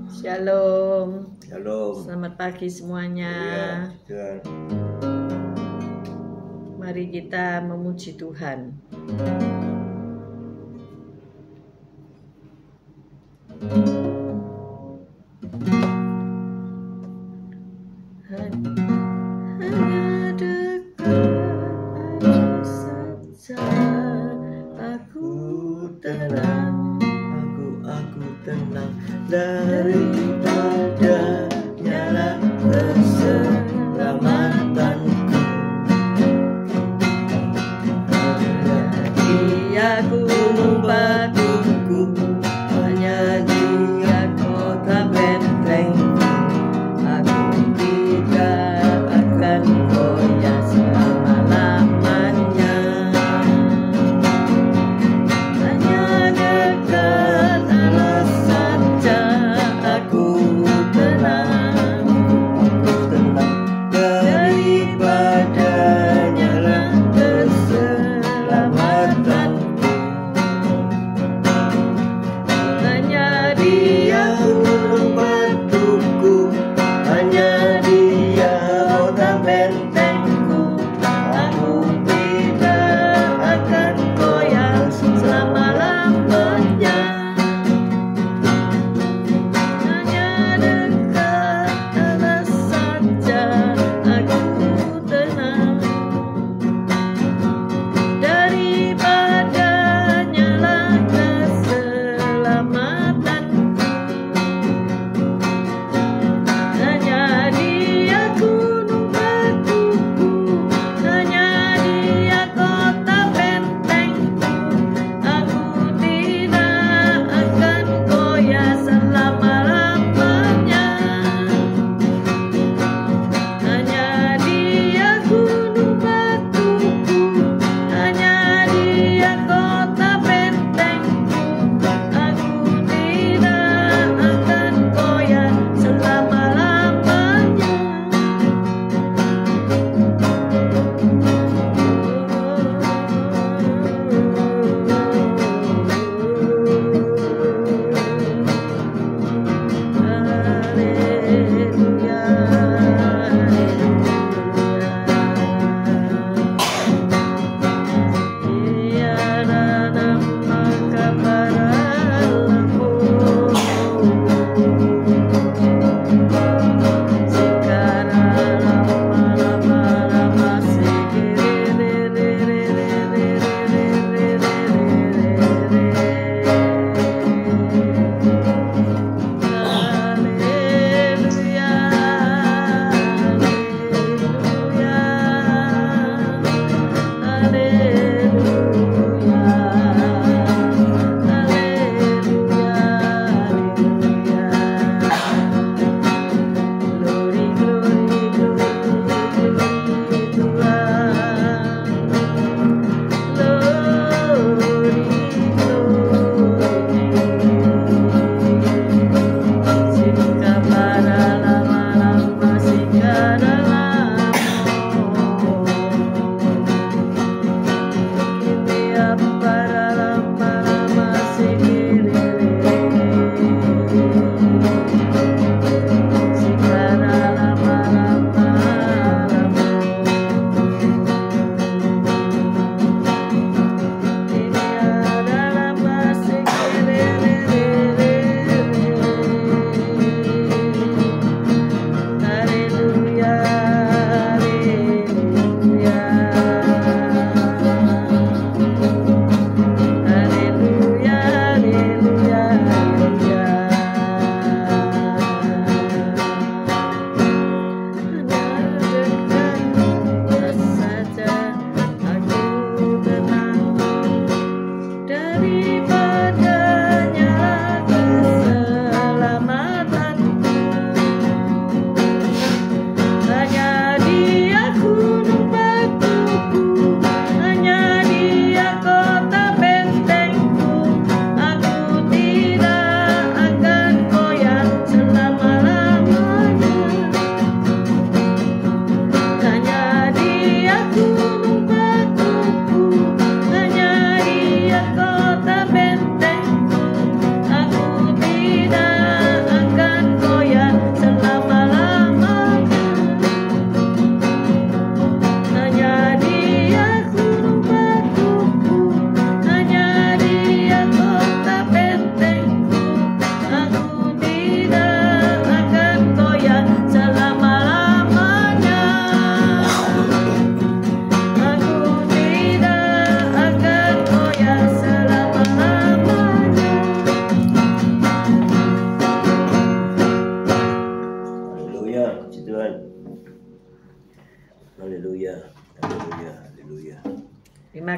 Shalom. Shalom. Selamat pagi semuanya. Ya, Mari kita memuji Tuhan. Hanya dekat saja aku tenang. aku tenang daripada nyala keselamatanku. Dia gunung batuku, Hanya Dia kota bentengku. aku tidak akan goyah selama-lamanya. Hanya dekat Allah saja aku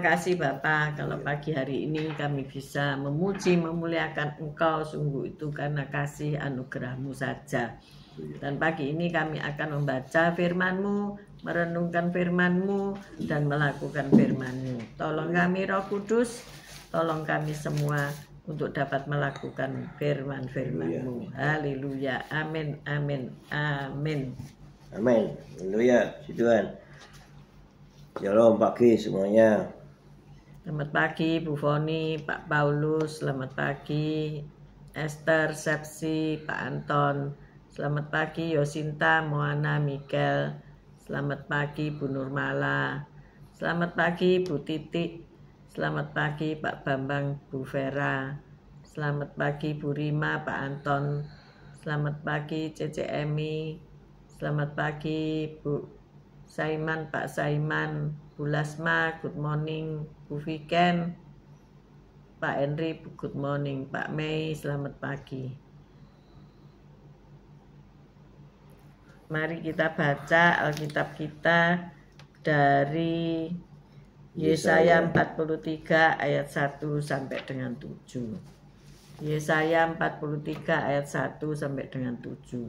kasih Bapa kalau pagi hari ini kami bisa memuji, memuliakan Engkau. Sungguh itu karena kasih anugerah-Mu saja. Dan pagi ini kami akan membaca firman-Mu, merenungkan firman-Mu, dan melakukan firman-Mu. Tolong kami Roh Kudus, tolong kami semua untuk dapat melakukan firman-firman-Mu. Haleluya. Amin, amin, amin. Amin. Haleluya. Puji Tuhan. Shalom pagi semuanya. Selamat pagi Bu Foni, Pak Paulus, selamat pagi Esther, Sepsi, Pak Anton, selamat pagi Yosinta, Moana, Mikel, selamat pagi Bu Nurmala, selamat pagi Bu Titik, selamat pagi Pak Bambang, Bu Vera, selamat pagi Bu Rima, Pak Anton, selamat pagi Cece Emi, selamat pagi Bu Saiman, Pak Saiman, Bu Lasma, good morning, Bu Viken, Pak Henry, good morning, Pak Mei, selamat pagi. Mari kita baca Alkitab kita dari Yesaya 43 ayat 1 sampai dengan 7. Yesaya 43 ayat 1 sampai dengan 7.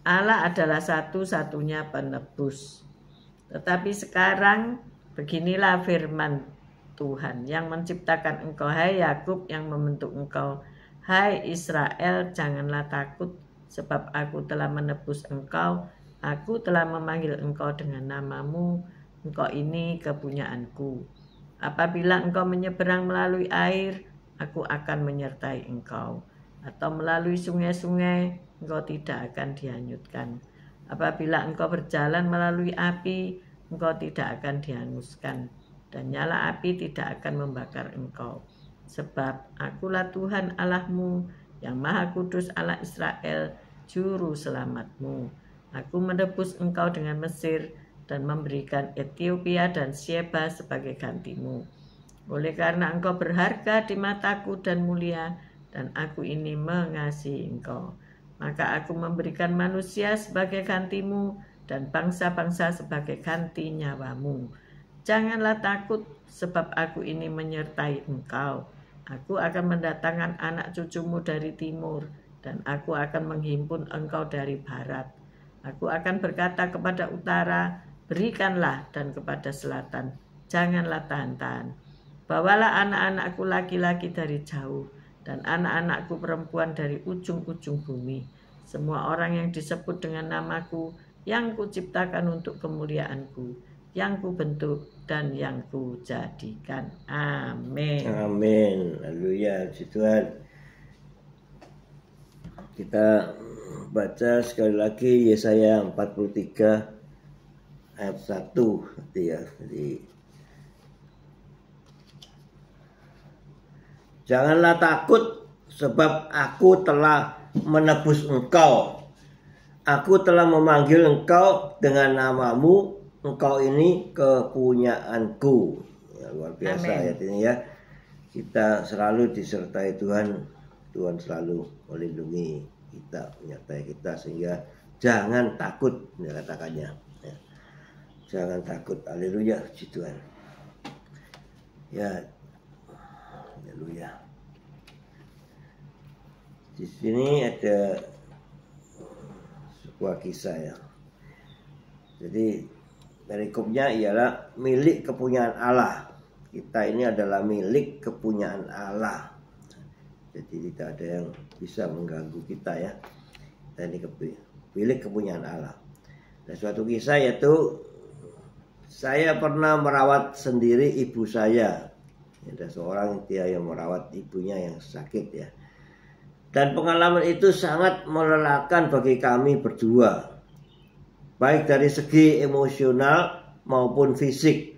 Allah adalah satu-satunya penebus. Tetapi sekarang beginilah firman Tuhan yang menciptakan engkau, hai Yakub, yang membentuk engkau, hai Israel, janganlah takut, sebab aku telah menebus engkau, aku telah memanggil engkau dengan namamu, engkau ini kepunyaanku. Apabila engkau menyeberang melalui air, aku akan menyertai engkau, atau melalui sungai-sungai, engkau tidak akan dihanyutkan. Apabila engkau berjalan melalui api, engkau tidak akan dihanguskan, dan nyala api tidak akan membakar engkau. Sebab akulah Tuhan Allahmu, yang Maha Kudus, Allah Israel, Juru Selamatmu. Aku menebus engkau dengan Mesir, dan memberikan Ethiopia dan Sheba sebagai gantimu. Oleh karena engkau berharga di mataku dan mulia, dan aku ini mengasihi engkau, maka aku memberikan manusia sebagai gantimu dan bangsa-bangsa sebagai ganti nyawamu. Janganlah takut, sebab aku ini menyertai engkau. Aku akan mendatangkan anak cucumu dari timur, dan aku akan menghimpun engkau dari barat. Aku akan berkata kepada utara, berikanlah, dan kepada selatan, janganlah tahan-tahan. Bawalah anak-anakku laki-laki dari jauh, dan anak-anakku perempuan dari ujung-ujung bumi. Semua orang yang disebut dengan namaku, yang kuciptakan untuk kemuliaanku, yang kubentuk dan yang kujadikan. Amin. Amin. Haleluya. Puji Tuhan. Kita baca sekali lagi Yesaya 43 ayat 1 ya. Jadi janganlah takut, sebab aku telah menebus engkau. Aku telah memanggil engkau dengan namamu, engkau ini kepunyaanku. Ya, luar biasa. Amen. Ayat ini ya. Kita selalu disertai Tuhan. Tuhan selalu melindungi kita, menyertai kita, sehingga jangan takut, katakannya. Ya. Jangan takut. Haleluya, puji Tuhan. Ya. Haleluya. Di sini ada sebuah kisah ya. Jadi perikopnya ialah milik kepunyaan Allah. Kita ini adalah milik kepunyaan Allah. Jadi tidak ada yang bisa mengganggu kita ya. Kita ini milik kepunyaan Allah. Dan suatu kisah yaitu saya pernah merawat sendiri ibu saya. Ada seorang dia yang merawat ibunya yang sakit ya. Dan pengalaman itu sangat melelahkan bagi kami berdua, baik dari segi emosional maupun fisik.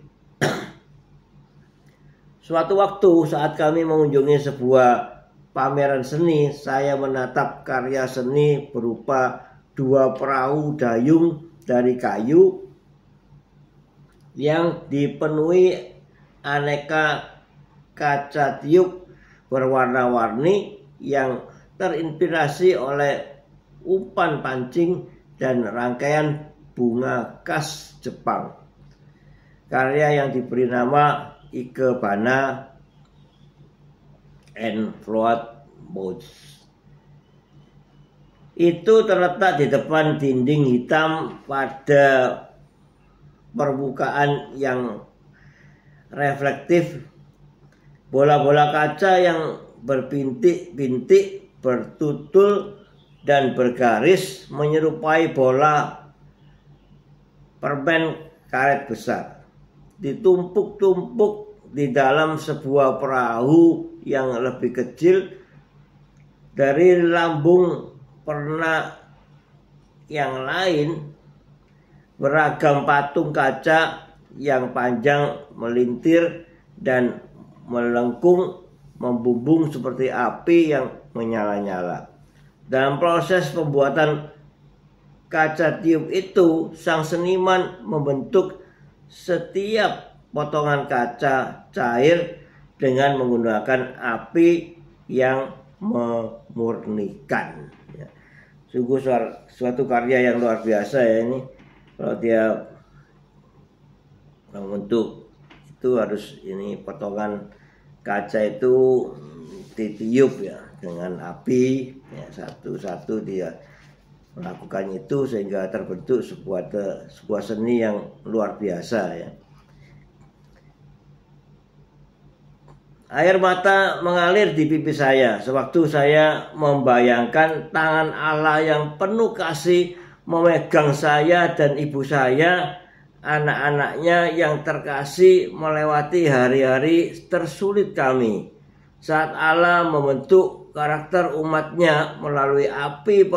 Suatu waktu saat kami mengunjungi sebuah pameran seni, saya menatap karya seni berupa dua perahu dayung dari kayu yang dipenuhi aneka kaca tiup berwarna-warni yang terinspirasi oleh umpan pancing dan rangkaian bunga khas Jepang. Karya yang diberi nama Ikebana and Flood Boats. Itu terletak di depan dinding hitam pada permukaan yang reflektif. Bola-bola kaca yang berpintik-pintik, bertutul dan bergaris menyerupai bola permen karet besar. Ditumpuk-tumpuk di dalam sebuah perahu yang lebih kecil dari lambung pernak yang lain. Beragam patung kaca yang panjang melintir dan melengkung membumbung seperti api yang menyala-nyala. Dalam proses pembuatan kaca tiup itu, sang seniman membentuk setiap potongan kaca cair dengan menggunakan api yang memurnikan. Ya. Sungguh suatu karya yang luar biasa ya ini. Kalau dia membentuk itu harus ini potongan kaca itu ditiup ya dengan api ya, satu-satu dia melakukan itu sehingga terbentuk sebuah seni yang luar biasa ya. Air mata mengalir di pipi saya sewaktu saya membayangkan tangan Allah yang penuh kasih memegang saya dan ibu saya, anak-anaknya yang terkasih, melewati hari-hari tersulit kami. Saat Allah membentuk karakter umatnya melalui api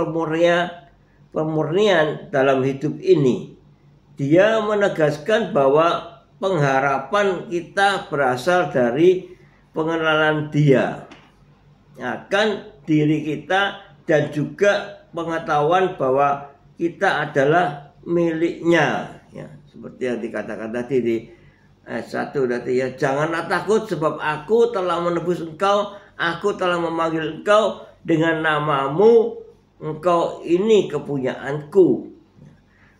pemurnian dalam hidup ini, Dia menegaskan bahwa pengharapan kita berasal dari pengenalan Dia akan diri kita dan juga pengetahuan bahwa kita adalah miliknya ya, seperti yang dikatakan tadi di ayat 1 tadi ya, janganlah takut sebab aku telah menebus engkau, aku telah memanggil engkau dengan namamu, engkau ini kepunyaanku.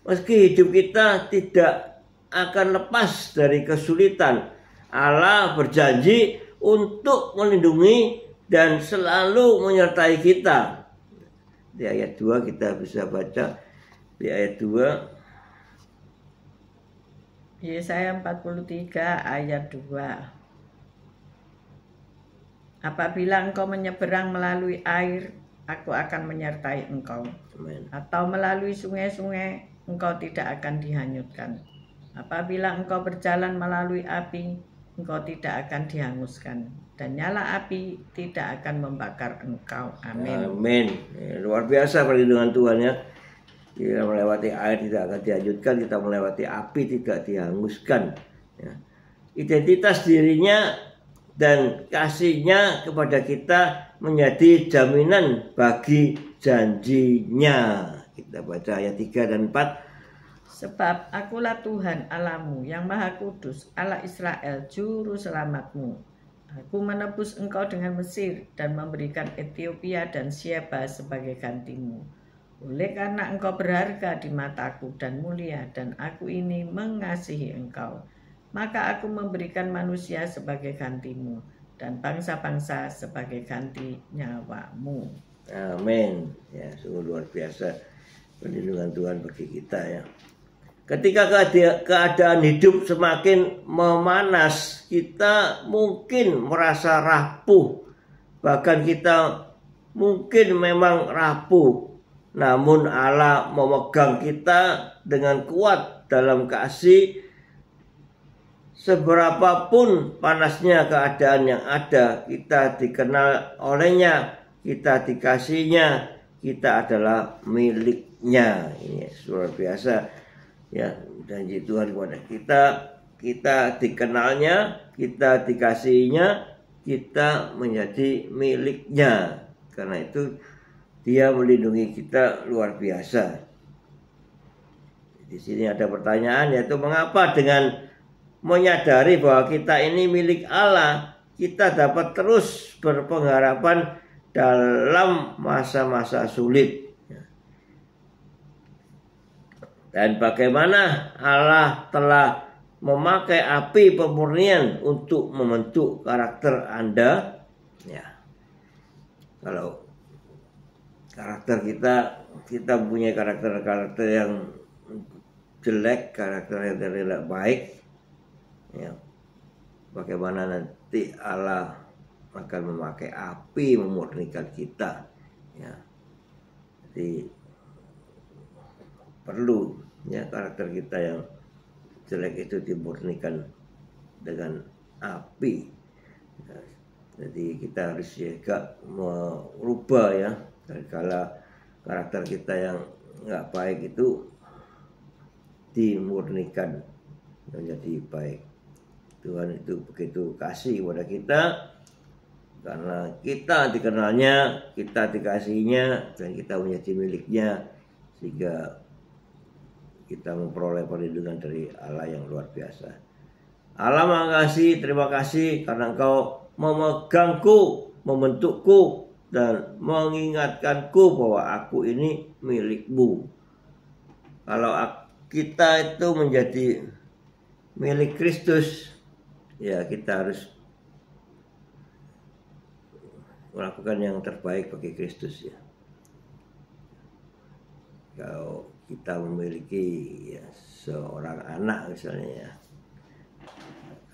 Meski hidup kita tidak akan lepas dari kesulitan, Allah berjanji untuk melindungi dan selalu menyertai kita. Di ayat 2 kita bisa baca di ayat 2 Yesaya 43 ayat 2. Apabila engkau menyeberang melalui air, aku akan menyertai engkau. Amen. Atau melalui sungai-sungai, engkau tidak akan dihanyutkan. Apabila engkau berjalan melalui api, engkau tidak akan dihanguskan. Dan nyala api tidak akan membakar engkau. Amin. Amin. Ya, luar biasa perlindungan Tuhan ya. Kita melewati air tidak akan dihanyutkan, kita melewati api tidak dihanguskan. Ya. Identitas dirinya dan kasihnya kepada kita menjadi jaminan bagi janjinya. Kita baca ayat 3 dan 4. Sebab akulah Tuhan Allahmu yang Maha Kudus, Allah Israel, juru selamatmu. Aku menebus engkau dengan Mesir dan memberikan Ethiopia dan Sheba sebagai gantimu. Oleh karena engkau berharga di mataku dan mulia, dan aku ini mengasihi engkau, maka aku memberikan manusia sebagai gantimu dan bangsa-bangsa sebagai ganti nyawamu. Amin. Ya, sungguh luar biasa perlindungan Tuhan bagi kita ya. Ketika keadaan hidup semakin memanas, kita mungkin merasa rapuh. Bahkan kita mungkin memang rapuh. Namun Allah memegang kita dengan kuat dalam kasih. Seberapapun panasnya keadaan yang ada, kita dikenal olehnya, kita dikasihnya, kita adalah miliknya. Ini luar biasa. Ya, janji Tuhan kepada kita dikenalnya, kita dikasihnya, kita menjadi miliknya. Karena itu Dia melindungi kita luar biasa. Di sini ada pertanyaan, yaitu mengapa dengan menyadari bahwa kita ini milik Allah, kita dapat terus berpengharapan dalam masa-masa sulit. Dan bagaimana Allah telah memakai api pemurnian untuk membentuk karakter Anda. Ya, kalau karakter kita punya karakter yang jelek, karakter yang tidak baik, ya, bagaimana nanti Allah akan memakai api memurnikan kita, ya. Jadi perlu ya karakter kita yang jelek itu dimurnikan dengan api. Ya, jadi kita harus juga merubah ya, kalau karakter kita yang nggak baik itu dimurnikan menjadi baik. Tuhan itu begitu kasih kepada kita, karena kita dikenalnya, kita dikasihinya, dan kita menjadi miliknya, sehingga kita memperoleh perlindungan dari Allah yang luar biasa. Allah makasih, terima kasih karena Engkau memegangku, membentukku, dan mengingatkanku bahwa aku ini milikmu. Kalau kita itu menjadi milik Kristus, ya kita harus melakukan yang terbaik bagi Kristus ya. Kalau kita memiliki ya, seorang anak misalnya ya,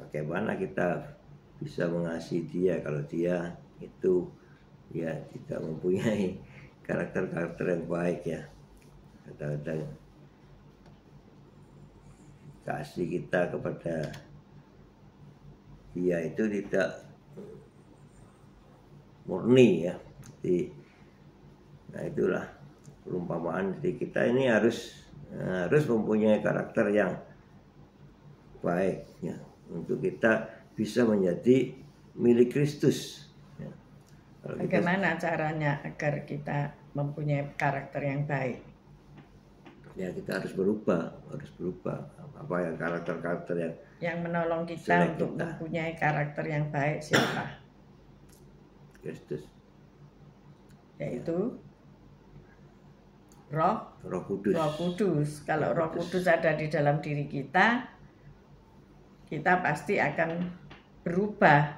bagaimana kita bisa mengasihi dia kalau dia itu ya tidak mempunyai karakter yang baik ya. Kadang-kadang kasih kita kepada dia itu tidak murni ya. Jadi, nah itulah perumpamaan. Jadi kita ini harus mempunyai karakter yang baik ya, untuk kita bisa menjadi milik Kristus ya. Bagaimana caranya agar kita mempunyai karakter yang baik? Ya kita harus berubah apa yang karakter yang menolong kita untuk mempunyai karakter yang baik siapa? Kristus, yaitu Roh Kudus. Kalau Roh Kudus ada di dalam diri kita pasti akan berubah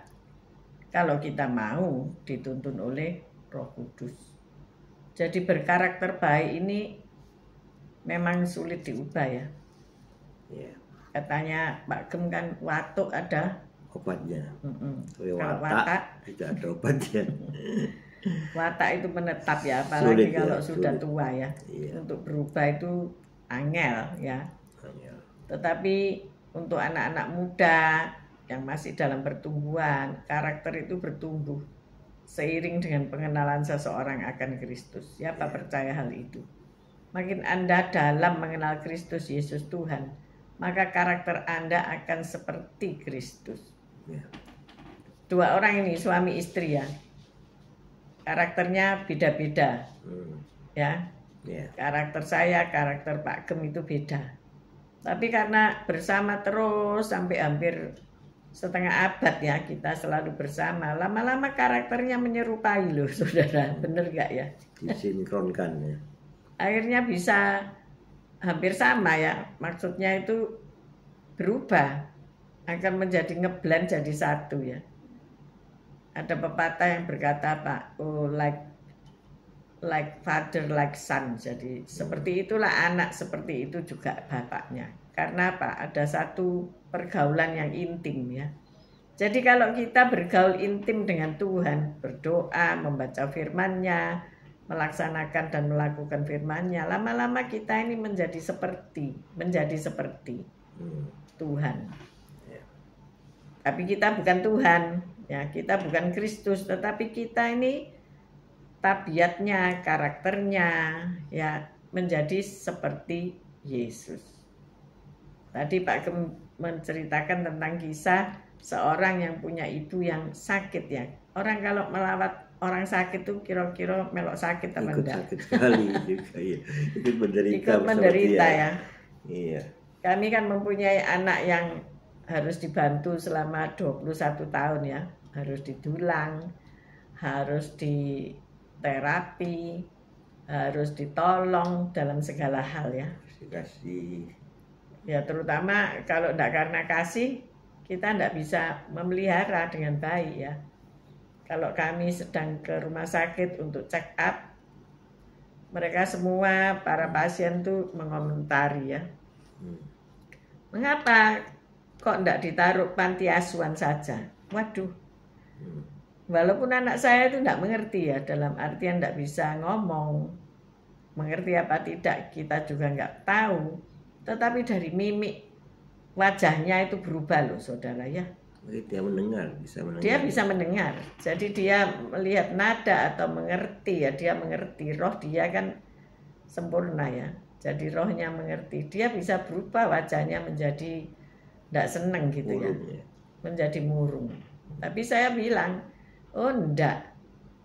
kalau kita mau dituntun oleh Roh Kudus. Jadi berkarakter baik ini memang sulit diubah ya. Katanya Pak Gem kan watuk ada obatnya. Kalau watak tidak ada obatnya. Watak itu menetap ya, apalagi sulit, kalau ya, sudah sulit. tua ya. Untuk berubah itu angel ya. Tetapi untuk anak-anak muda yang masih dalam pertumbuhan, karakter itu bertumbuh seiring dengan pengenalan seseorang akan Kristus. Siapa percaya hal itu? Makin Anda dalam mengenal Kristus Yesus Tuhan, maka karakter Anda akan seperti Kristus. Dua orang ini suami istri ya, karakternya beda-beda ya. Karakter saya, karakter Pak Gem itu beda. Tapi karena bersama terus sampai hampir setengah abad ya, kita selalu bersama, lama-lama karakternya menyerupai loh saudara, bener gak ya? Disinkronkan ya. Akhirnya bisa hampir sama ya, maksudnya itu berubah, akan menjadi ngeblend jadi satu ya. Ada pepatah yang berkata Pak, oh like father like son. Jadi seperti itulah anak, seperti itu juga bapaknya. Karena apa? Ada satu pergaulan yang intim ya. Jadi kalau kita bergaul intim dengan Tuhan, berdoa, membaca firman-Nya, melaksanakan dan melakukan firman-Nya, lama-lama kita ini menjadi seperti Tuhan. Tapi kita bukan Tuhan, ya, kita bukan Kristus, tetapi kita ini tabiatnya, karakternya ya menjadi seperti Yesus. Tadi Pak Gem menceritakan tentang kisah seorang yang punya ibu yang sakit ya. Orang kalau melawat orang sakit tuh kira-kira melok sakit apa enggak? Sakit sekali juga ya. Ikut menderita ya. Iya. Kami kan mempunyai anak yang harus dibantu selama 21 tahun ya. Harus didulang, harus diterapi, harus ditolong dalam segala hal ya. Dikasih Ya terutama kalau tidak karena kasih, kita tidak bisa memelihara dengan baik ya. Kalau kami sedang ke rumah sakit untuk check up, mereka semua para pasien tuh mengomentari ya, mengapa kok tidak ditaruh panti asuhan saja? Waduh, walaupun anak saya itu tidak mengerti ya, dalam artian tidak bisa ngomong, mengerti apa tidak kita juga nggak tahu, tetapi dari mimik wajahnya itu berubah loh saudara ya. Dia mendengar, bisa mendengar. Dia bisa mendengar, jadi dia melihat nada atau mengerti ya, dia mengerti, roh dia kan sempurna ya, jadi rohnya mengerti, dia bisa berubah wajahnya menjadi tidak seneng gitu ya, menjadi murung. Tapi saya bilang, oh enggak,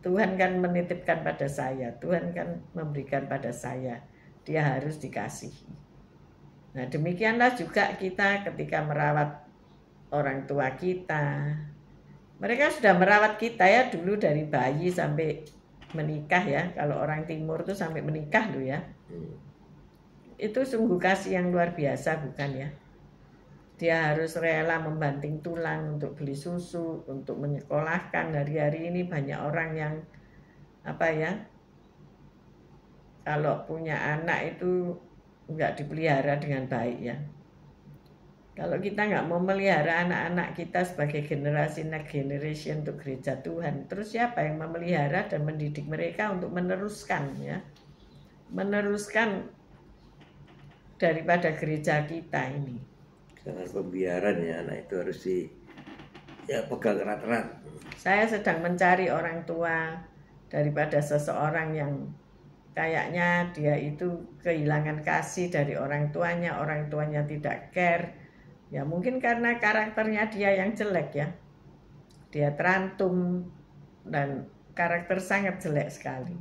Tuhan kan menitipkan pada saya, Tuhan kan memberikan pada saya, dia harus dikasihi. Nah demikianlah juga kita ketika merawat orang tua kita. Mereka sudah merawat kita ya dulu dari bayi sampai menikah ya. Kalau orang timur tuh sampai menikah loh ya. Itu sungguh kasih yang luar biasa bukan ya. Dia harus rela membanting tulang untuk beli susu, untuk menyekolahkan. Hari-hari ini banyak orang yang apa ya, kalau punya anak itu nggak dipelihara dengan baik ya. Kalau kita nggak mau melihara anak-anak kita sebagai generasi next generation untuk gereja Tuhan, terus siapa yang memelihara dan mendidik mereka untuk meneruskan ya, meneruskan daripada gereja kita ini. Jangan pembiaran ya, anak itu harus pegang erat-erat. Saya sedang mencari orang tua daripada seseorang yang kayaknya dia itu kehilangan kasih dari orang tuanya tidak care. Ya mungkin karena karakternya dia yang jelek ya. Dia terantum dan karakter sangat jelek sekali.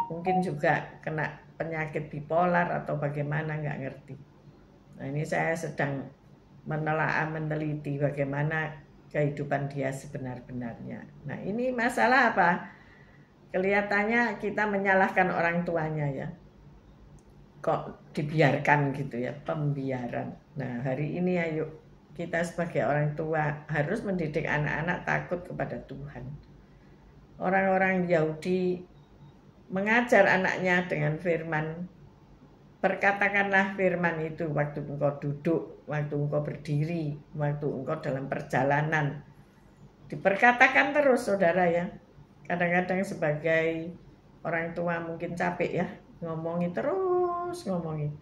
Mungkin juga kena penyakit bipolar atau bagaimana nggak ngerti. Nah ini saya sedang meneliti bagaimana kehidupan dia sebenar-benarnya. Nah ini masalah apa? Kelihatannya kita menyalahkan orang tuanya ya. Kok dibiarkan gitu ya, pembiaran. Nah hari ini ayo kita sebagai orang tua harus mendidik anak-anak takut kepada Tuhan. Orang-orang Yahudi mengajar anaknya dengan firman, perkatakanlah firman itu waktu engkau duduk, waktu engkau berdiri, waktu engkau dalam perjalanan. Diperkatakan terus saudara ya. Kadang-kadang sebagai orang tua mungkin capek ya, ngomongin terus ngomongin.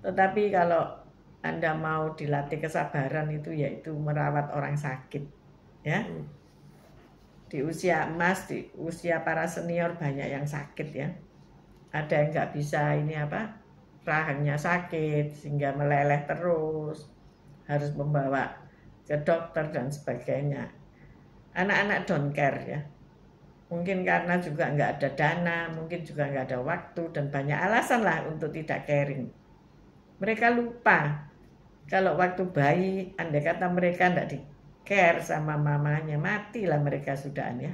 Tetapi kalau Anda mau dilatih kesabaran itu yaitu merawat orang sakit ya. Di usia emas, di usia para senior banyak yang sakit ya. Ada yang nggak bisa ini apa, rahangnya sakit sehingga meleleh terus, harus membawa ke dokter dan sebagainya. Anak-anak don't care ya. Mungkin karena juga nggak ada dana, mungkin juga nggak ada waktu dan banyak alasan lah untuk tidak caring. Mereka lupa kalau waktu bayi, andai kata mereka tidak di care sama mamanya, matilah mereka sudahan ya.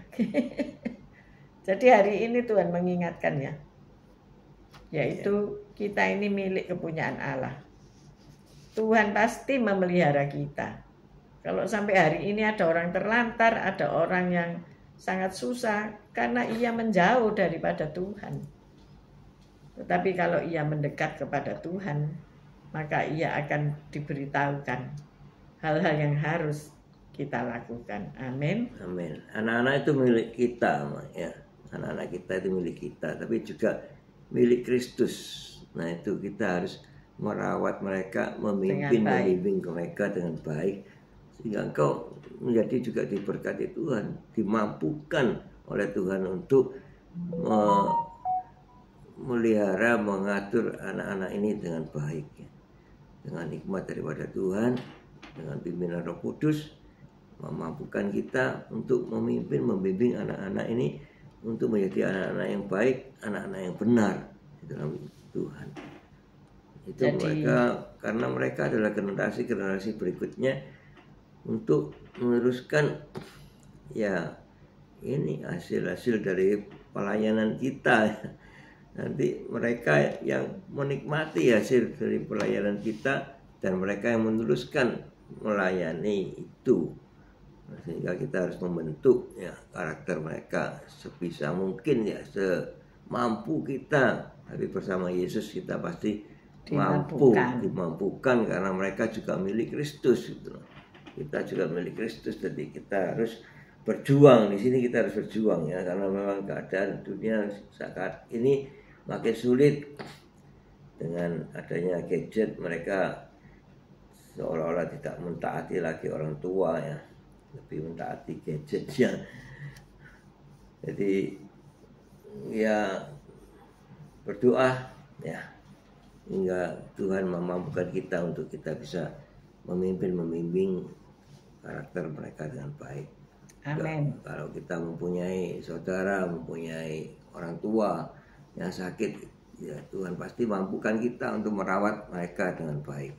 Jadi hari ini Tuhan mengingatkan ya, yaitu kita ini milik kepunyaan Allah. Tuhan pasti memelihara kita. Kalau sampai hari ini ada orang terlantar, ada orang yang sangat susah karena ia menjauh daripada Tuhan. Tetapi kalau ia mendekat kepada Tuhan, maka ia akan diberitahukan hal-hal yang harus kita lakukan. Amin. Amin. Anak-anak itu milik kita, ya. Anak-anak kita itu milik kita, tapi juga milik Kristus. Nah itu kita harus merawat mereka, membimbing mereka dengan baik, sehingga engkau menjadi juga diberkati Tuhan, dimampukan oleh Tuhan untuk melihara, mengatur anak-anak ini dengan baik, ya. Dengan hikmat daripada Tuhan, dengan pimpinan Roh Kudus, memampukan kita untuk membimbing anak-anak ini untuk menjadi anak-anak yang baik, anak-anak yang benar di dalam Tuhan. Itu mereka, karena mereka adalah generasi berikutnya untuk meneruskan ya ini hasil-hasil dari pelayanan kita. Nanti mereka yang menikmati hasil dari pelayanan kita dan mereka yang meneruskan melayani itu. Sehingga kita harus membentuk ya karakter mereka sebisa mungkin ya, semampu kita. Tapi bersama Yesus kita pasti dimampukan karena mereka juga milik Kristus gitu. Kita juga milik Kristus, jadi kita harus berjuang. Di sini kita harus berjuang ya, karena memang keadaan dunia saat ini makin sulit. Dengan adanya gadget, mereka seolah-olah tidak mentaati lagi orang tua ya, lebih mentaati gadgetnya. Jadi ya berdoa ya, hingga Tuhan memampukan kita untuk kita bisa membimbing karakter mereka dengan baik. Amin. Kalau kita mempunyai saudara, mempunyai orang tua yang sakit, ya Tuhan pasti mampukan kita untuk merawat mereka dengan baik.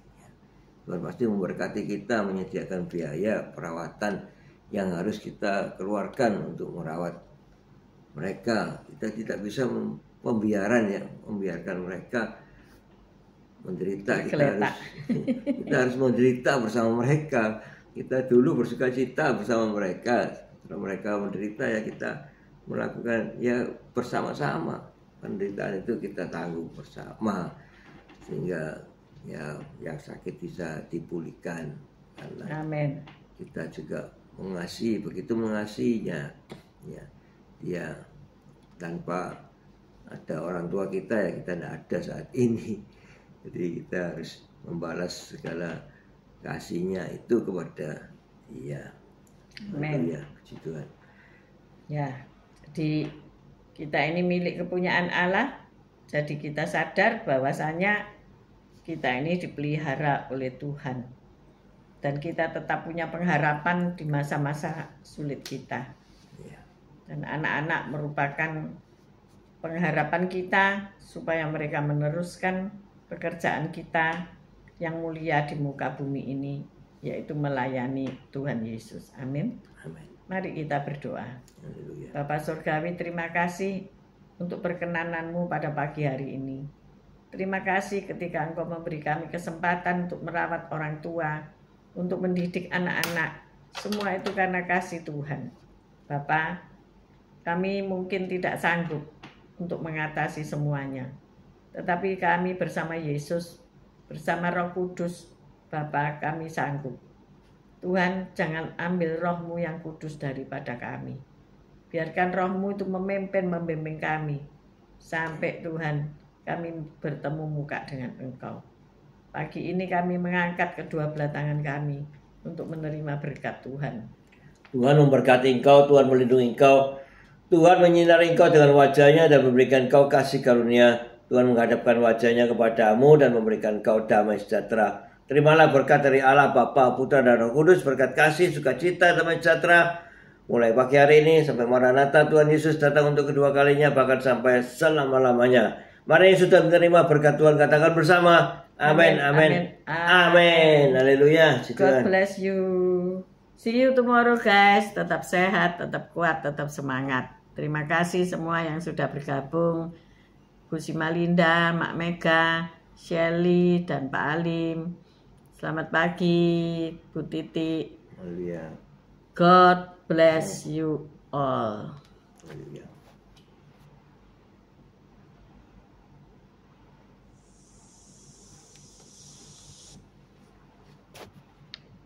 Tuhan pasti memberkati kita, menyediakan biaya perawatan yang harus kita keluarkan untuk merawat mereka. Kita tidak bisa membiarkan mereka menderita. Kita harus menderita bersama mereka. Kita dulu bersuka cita bersama mereka. Setelah mereka menderita ya kita melakukan ya bersama-sama. Penderitaan itu kita tanggung bersama, sehingga ya yang sakit bisa dipulihkan. Karena Amin. kita juga mengasihi, begitu mengasihinya ya, dia tanpa ada orang tua kita ya kita tidak ada saat ini. Jadi kita harus membalas segala kasihnya itu kepada dia. Amin. Ya, puji Tuhan. Ya, jadi kita ini milik kepunyaan Allah. Jadi kita sadar bahwasanya kita ini dipelihara oleh Tuhan. Dan kita tetap punya pengharapan di masa-masa sulit kita. Ya. Dan anak-anak merupakan pengharapan kita supaya mereka meneruskan pekerjaan kita yang mulia di muka bumi ini, yaitu melayani Tuhan Yesus. Amin. Amin. Mari kita berdoa. Haleluya. Bapak Surgawi, terima kasih untuk perkenananmu pada pagi hari ini. Terima kasih ketika Engkau memberi kami kesempatan untuk merawat orang tua, untuk mendidik anak-anak. Semua itu karena kasih Tuhan. Bapak, kami mungkin tidak sanggup untuk mengatasi semuanya. Tetapi kami bersama Yesus, bersama Roh Kudus, Bapa, kami sanggup. Tuhan, jangan ambil roh-Mu yang kudus daripada kami. Biarkan roh-Mu itu memimpin, membimbing kami. Sampai Tuhan, kami bertemu muka dengan Engkau. Pagi ini kami mengangkat kedua belah tangan kami untuk menerima berkat Tuhan. Tuhan memberkati engkau, Tuhan melindungi engkau, Tuhan menyinari engkau dengan wajahnya dan memberikan engkau kasih karunia. Tuhan menghadapkan wajahnya kepadamu dan memberikan engkau damai sejahtera. Terimalah berkat dari Allah, Bapa, Putra, dan Roh Kudus, berkat kasih, sukacita, damai sejahtera. Mulai pagi hari ini sampai Maranatha Tuhan Yesus datang untuk kedua kalinya, bahkan sampai selama-lamanya. Mari yang sudah menerima berkat Tuhan katakan bersama. Amin, amin, amin. Haleluya. God bless you. See you tomorrow guys. Tetap sehat, tetap kuat, tetap semangat. Terima kasih semua yang sudah bergabung. Bu Simalinda, Mak Mega, Shelly, dan Pak Alim. Selamat pagi, Bu Titi. Haleluya. God bless you all.